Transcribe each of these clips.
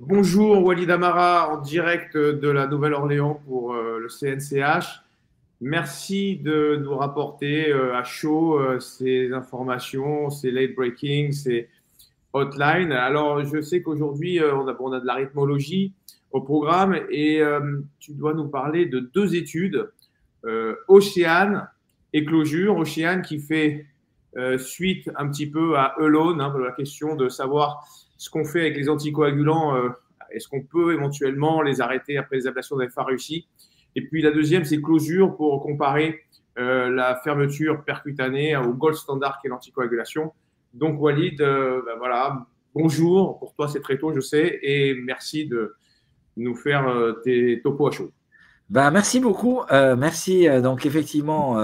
Bonjour Walid Amara en direct de la Nouvelle-Orléans pour le CNCH. Merci de nous rapporter à chaud ces informations, ces late breaking, ces hotlines. Alors, je sais qu'aujourd'hui, on a de la rythmologie au programme et tu dois nous parler de deux études, Océane et Closure. Océane qui fait suite un petit peu à Alone, hein, la question de savoir ce qu'on fait avec les anticoagulants. Est-ce qu'on peut éventuellement les arrêter après les ablations d'FA réussies? Et puis la deuxième, c'est Closure pour comparer la fermeture percutanée au gold standard qui est l'anticoagulation. Donc Walid, ben voilà, bonjour, pour toi c'est très tôt je sais, et merci de nous faire tes topos à chaud. Ben, merci beaucoup. Merci. Donc, effectivement,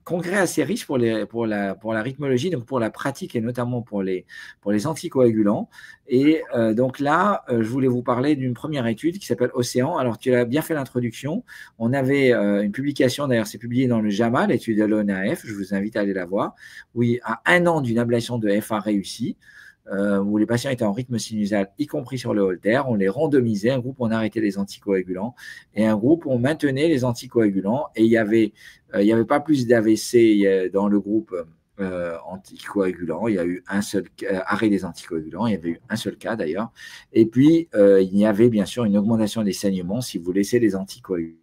congrès assez riche pour la rythmologie, donc pour la pratique et notamment pour les anticoagulants. Et donc là, je voulais vous parler d'une première étude qui s'appelle Océan. Alors, tu as bien fait l'introduction. On avait une publication, d'ailleurs, c'est publié dans le JAMA, l'étude de l'ONAF. Je vous invite à aller la voir. Oui, à 1 an d'une ablation de FA réussie, où les patients étaient en rythme sinusal, y compris sur le Holter. On les randomisait. Un groupe, on arrêtait les anticoagulants et un groupe, on maintenait les anticoagulants. Et il y avait pas plus d'AVC dans le groupe anticoagulant. Il y a eu un seul arrêt des anticoagulants. Il y avait eu un seul cas d'ailleurs. Et puis, il y avait bien sûr une augmentation des saignements si vous laissez les anticoagulants.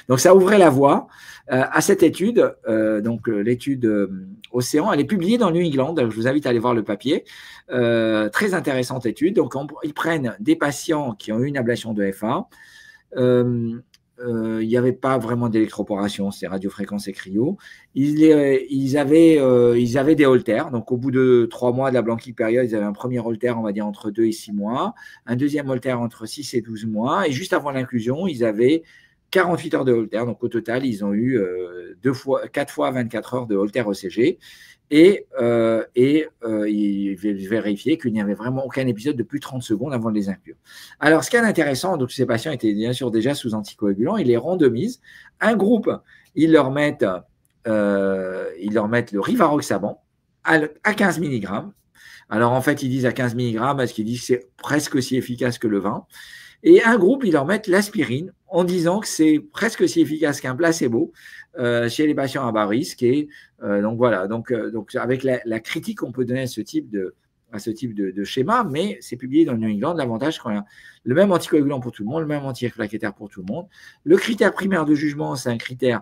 Donc, ça ouvrait la voie à cette étude. Donc, l'étude Océan, elle est publiée dans New England. Je vous invite à aller voir le papier. Très intéressante étude. Donc, ils prennent des patients qui ont eu une ablation de FA. Il n'y avait pas vraiment d'électroporation, c'est radiofréquence et cryo. Ils avaient des holters. Donc, au bout de 3 mois de la blanchique période, ils avaient un premier holter, on va dire, entre 2 et 6 mois, un deuxième holter entre 6 et 12 mois. Et juste avant l'inclusion, ils avaient 48 heures de holter. Donc, au total, ils ont eu 4 fois 24 heures de holter ECG. Et il vérifiait qu'il n'y avait vraiment aucun épisode de plus de 30 secondes avant de les inclure. Alors, ce qui est intéressant, donc ces patients étaient bien sûr déjà sous anticoagulants, ils les randomisent. Un groupe, ils leur mettent le rivaroxaban à 15 mg. Alors, en fait, ils disent à 15 mg parce qu'ils disent que c'est presque aussi efficace que le 20. Et un groupe, ils leur mettent l'aspirine en disant que c'est presque aussi efficace qu'un placebo chez les patients à bas risque. Et donc voilà, donc avec la critique qu'on peut donner à ce type de schéma, mais c'est publié dans le New England. L'avantage, qu'on a le même anticoagulant pour tout le monde, le même antiplaquettaire pour tout le monde. Le critère primaire de jugement, c'est un critère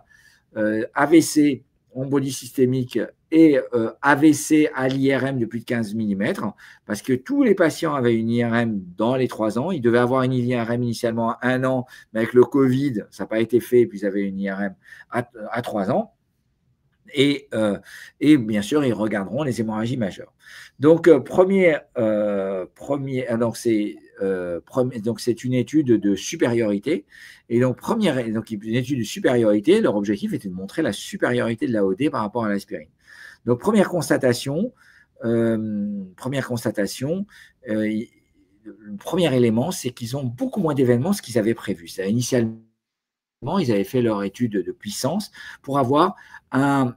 AVC, embolie systémique et AVC à l'IRM de plus de 15 mm, parce que tous les patients avaient une IRM dans les 3 ans. Ils devaient avoir une IRM initialement à 1 an, mais avec le Covid, ça n'a pas été fait, puis ils avaient une IRM à 3 ans. Et bien sûr, ils regarderont les hémorragies majeures. Donc, donc c'est une étude de supériorité. Et donc, une étude de supériorité, leur objectif était de montrer la supériorité de l'AOD par rapport à l'aspirine. Donc, première constatation, le premier élément, c'est qu'ils ont beaucoup moins d'événements que ce qu'ils avaient prévu. Initialement, ils avaient fait leur étude de puissance pour avoir un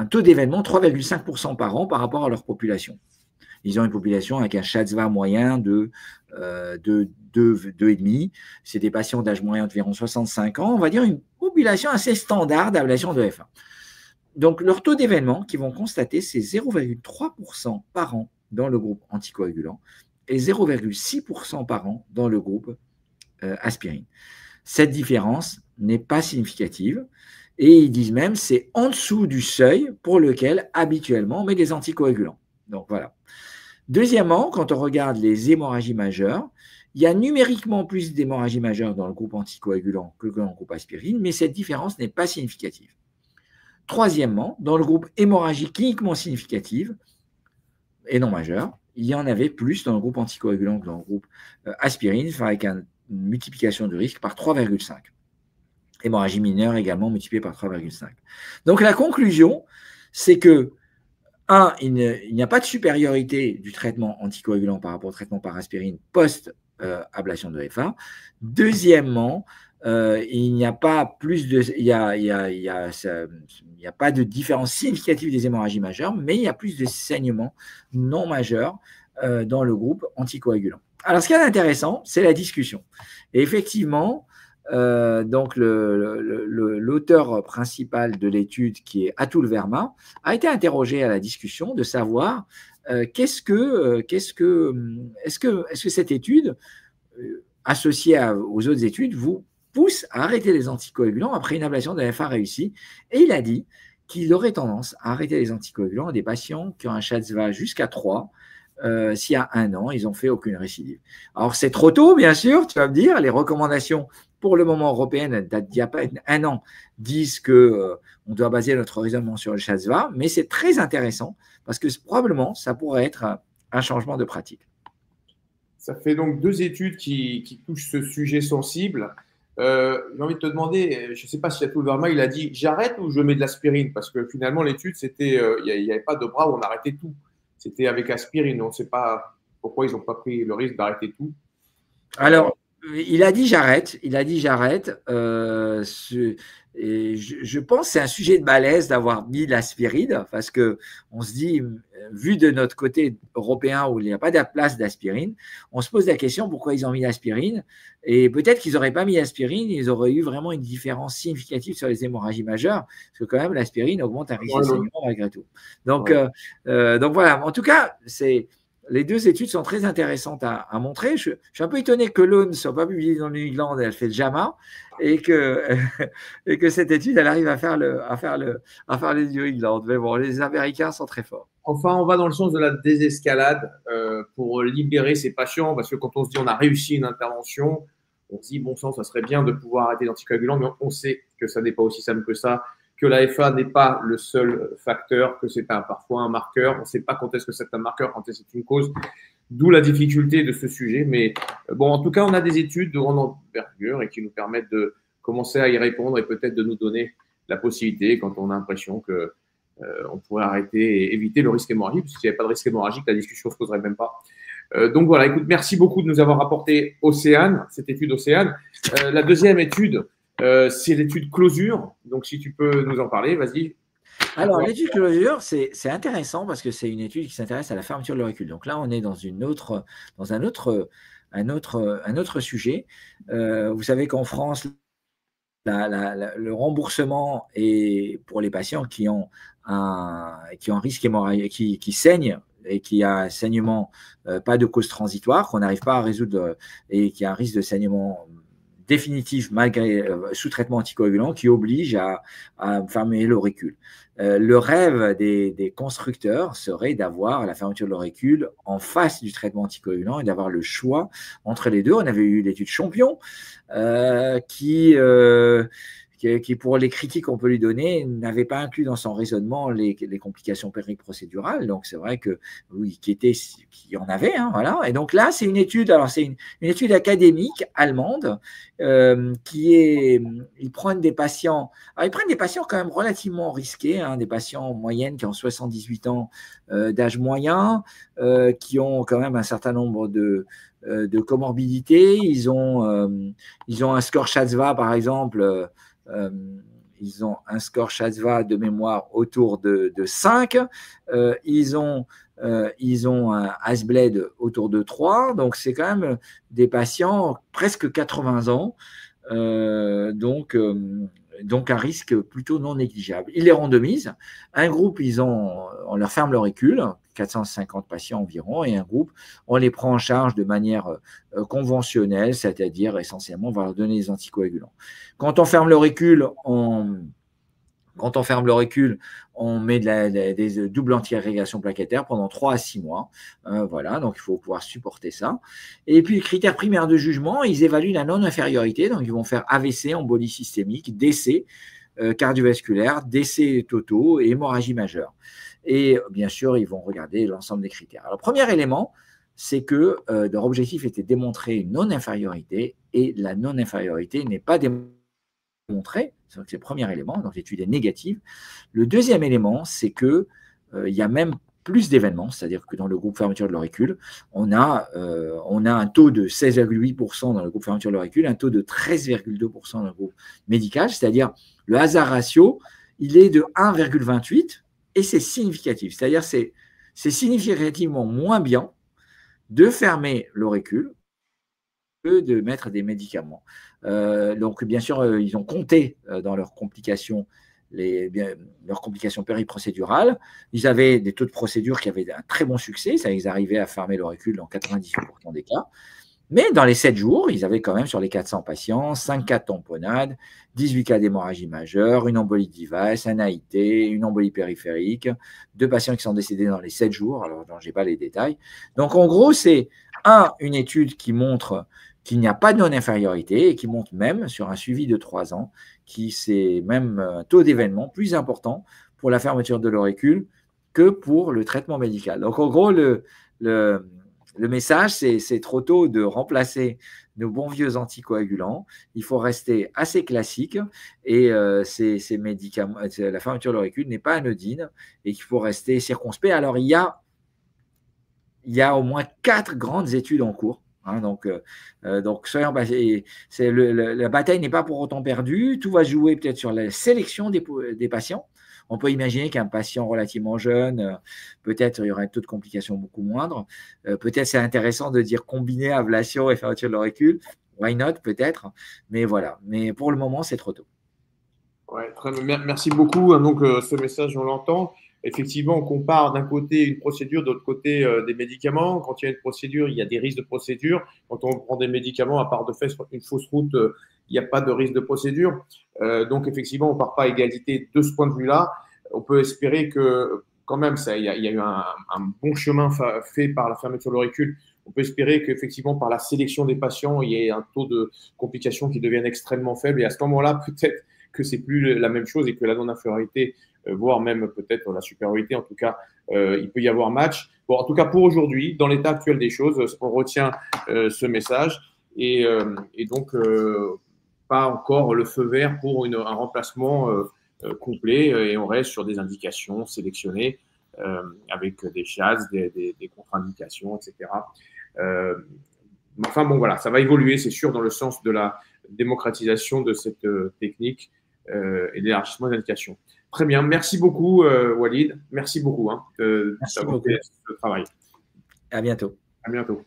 taux d'événement 3,5% par an par rapport à leur population. Ils ont une population avec un SHATS-VA moyen de 2,5. C'est des patients d'âge moyen d'environ 65 ans. On va dire une population assez standard d'ablation de F1. Donc, leur taux d'événement qu'ils vont constater, c'est 0,3% par an dans le groupe anticoagulant et 0,6% par an dans le groupe aspirine. Cette différence n'est pas significative et ils disent même c'est en dessous du seuil pour lequel habituellement on met des anticoagulants. Donc voilà. Deuxièmement, quand on regarde les hémorragies majeures, il y a numériquement plus d'hémorragies majeures dans le groupe anticoagulant que dans le groupe aspirine, mais cette différence n'est pas significative. Troisièmement, dans le groupe hémorragie cliniquement significative et non majeure, il y en avait plus dans le groupe anticoagulant que dans le groupe aspirine, avec une multiplication de risque par 3,5. Hémorragie mineure également multipliée par 3,5. Donc la conclusion, c'est que, il n'y a pas de supériorité du traitement anticoagulant par rapport au traitement par aspirine post-ablation de FA. Deuxièmement, il n'y a pas de différence significative des hémorragies majeures, mais il y a plus de saignements non majeurs dans le groupe anticoagulant. Alors, ce qui est intéressant, c'est la discussion. Et effectivement, donc l'auteur principal de l'étude, qui est Atul Verma, a été interrogé à la discussion de savoir est-ce que cette étude, associée aux autres études, vous pousse à arrêter les anticoagulants après une ablation de l'AFA réussie. Et il a dit qu'il aurait tendance à arrêter les anticoagulants à des patients qui ont un SHATS-VA jusqu'à 3, s'il y a 1 an, ils n'ont fait aucune récidive. Alors, c'est trop tôt, bien sûr, tu vas me dire. Les recommandations, pour le moment européennes, datent d'il y a pas 1 an, disent qu'on doit baser notre raisonnement sur le SHATS-VA, mais c'est très intéressant parce que probablement, ça pourrait être un changement de pratique. Ça fait donc 2 études qui touchent ce sujet sensible. J'ai envie de te demander, je ne sais pas si Atul Verma, il a dit j'arrête ou je mets de l'aspirine, parce que finalement l'étude c'était, il n'y avait pas de bras où on arrêtait tout, c'était avec aspirine, on ne sait pas pourquoi ils n'ont pas pris le risque d'arrêter tout. Alors, il a dit j'arrête, et je pense que c'est un sujet de malaise d'avoir mis l'aspirine, parce qu'on se dit, vu de notre côté européen où il n'y a pas de place d'aspirine, on se pose la question pourquoi ils ont mis l'aspirine, et peut-être qu'ils n'auraient pas mis l'aspirine, ils auraient eu vraiment une différence significative sur les hémorragies majeures, parce que quand même l'aspirine augmente un risque de saignement malgré tout. Donc voilà, en tout cas, les 2 études sont très intéressantes à montrer. Je suis un peu étonné que l'eau ne soit pas publiée dans le New England, elle fait le JAMA, et que cette étude, elle arrive à faire les New England. Mais bon, les Américains sont très forts. Enfin, on va dans le sens de la désescalade pour libérer ces patients, parce que quand on se dit on a réussi une intervention, on se dit bon sang, ça serait bien de pouvoir arrêter l'anticoagulant, mais on sait que ça n'est pas aussi simple que ça, que l'AFA n'est pas le seul facteur, que c'est parfois un marqueur. On ne sait pas quand est-ce que c'est un marqueur, quand est-ce que c'est une cause. D'où la difficulté de ce sujet. Mais bon, en tout cas, on a des études de grande envergure et qui nous permettent de commencer à y répondre et peut-être de nous donner la possibilité, quand on a l'impression que on pourrait arrêter et éviter le risque hémorragique, parce que s'il n'y avait pas de risque hémorragique, la discussion ne se poserait même pas. Donc voilà, écoute, merci beaucoup de nous avoir apporté Océane, cette étude Océane. La deuxième étude, c'est l'étude closure. Donc, si tu peux nous en parler, vas-y. Alors, l'étude closure, c'est intéressant parce que c'est une étude qui s'intéresse à la fermeture de l'auricule. Donc là, on est dans un autre sujet. Vous savez qu'en France, le remboursement est pour les patients qui ont un risque hémorragique, qui saignent et qui a un saignement, pas de cause transitoire, qu'on n'arrive pas à résoudre et qui a un risque de saignement définitif malgré sous traitement anticoagulant, qui oblige à fermer l'auricule. Le rêve des constructeurs serait d'avoir la fermeture de l'auricule en face du traitement anticoagulant et d'avoir le choix entre les deux. On avait eu l'étude Champion qui, pour les critiques qu'on peut lui donner, n'avait pas inclus dans son raisonnement les complications périprocédurales. Donc, c'est vrai que oui, qu'il y en avait, hein, voilà. Et donc là, c'est une étude, alors c'est une étude académique allemande ils prennent des patients, alors ils prennent des patients quand même relativement risqués, hein, des patients en moyenne qui ont 78 ans d'âge moyen, qui ont quand même un certain nombre de comorbidités. Ils ont un score SHATS-VA, par exemple. Ils ont un score SHATS-VA de mémoire autour de 5. Ils ont un ASBLED autour de 3. Donc, c'est quand même des patients presque 80 ans. Donc, un risque plutôt non négligeable. Ils les randomisent. Un groupe, on leur ferme l'auricule, 450 patients environ, et un groupe, on les prend en charge de manière conventionnelle, c'est-à-dire essentiellement, on va leur donner des anticoagulants. Quand on ferme l'auricule, on met des doubles anti-agrégation plaquettaire pendant 3 à 6 mois. Voilà, donc il faut pouvoir supporter ça. Et puis, critère primaire de jugement, ils évaluent la non-infériorité. Donc, ils vont faire AVC, embolie systémique, décès cardiovasculaire, décès totaux et hémorragie majeure. Et bien sûr, ils vont regarder l'ensemble des critères. Alors, le premier élément, c'est que leur objectif était de démontrer une non-infériorité, et la non-infériorité n'est pas démontrée. C'est le premier élément, donc l'étude est négative. Le deuxième élément, c'est qu'il y a même plus d'événements, c'est-à-dire que dans le groupe fermeture de l'auricule, on a un taux de 16,8% dans le groupe fermeture de l'auricule, un taux de 13,2% dans le groupe médical, c'est-à-dire le hazard ratio, il est de 1,28, et c'est significatif, c'est-à-dire c'est significativement moins bien de fermer l'auricule que de mettre des médicaments. Donc, bien sûr, ils ont compté dans leurs complications leurs complications périprocédurales. Ils avaient des taux de procédure qui avaient un très bon succès. Ça, ils arrivaient à fermer l'auricule dans 98% des cas. Mais dans les 7 jours, ils avaient quand même sur les 400 patients 5 cas de tamponnade, 18 cas d'hémorragie majeure, une embolie de device, un AIT, une embolie périphérique, 2 patients qui sont décédés dans les 7 jours. Alors, je n'ai pas les détails. Donc, en gros, c'est une étude qui montre qu'il n'y a pas de non-infériorité et qui montre même sur un suivi de 3 ans qui c'est même un taux d'événement plus important pour la fermeture de l'auricule que pour le traitement médical. Donc, en gros, le message, c'est trop tôt de remplacer nos bons vieux anticoagulants. Il faut rester assez classique et ces médicaments, la fermeture de l'auricule n'est pas anodine et qu'il faut rester circonspect. Alors, il y a au moins 4 grandes études en cours. Donc, soyons, la bataille n'est pas pour autant perdue. Tout va jouer peut-être sur la sélection des patients. On peut imaginer qu'un patient relativement jeune, peut-être il y aurait un taux de complications beaucoup moindre. Peut-être c'est intéressant de dire combiner ablation et fermeture de l'auricule. Why not, peut-être. Mais voilà. Mais pour le moment, c'est trop tôt. Ouais, merci beaucoup. Donc, ce message, on l'entend. Effectivement, on compare d'un côté une procédure, de l'autre côté des médicaments. Quand il y a une procédure, il y a des risques de procédure. Quand on prend des médicaments, à part de fait une fausse route, il n'y a pas de risque de procédure. Donc, effectivement, on ne part pas à égalité de ce point de vue-là. On peut espérer que, quand même, il y a eu un bon chemin fait par la fermeture de l'auricule. On peut espérer qu'effectivement, par la sélection des patients, il y ait un taux de complications qui devienne extrêmement faible. Et à ce moment-là, peut-être que c'est plus la même chose et que la non-infériorité, voire même peut-être la supériorité, en tout cas, il peut y avoir match. Bon, en tout cas, pour aujourd'hui, dans l'état actuel des choses, on retient ce message et donc pas encore le feu vert pour un remplacement complet et on reste sur des indications sélectionnées avec des chasses, des contre-indications, etc. Enfin bon, voilà, ça va évoluer, c'est sûr, dans le sens de la démocratisation de cette technique et l'élargissement des indications. Très bien, merci beaucoup Walid, merci beaucoup Merci beaucoup. fait ce travail. À bientôt. À bientôt.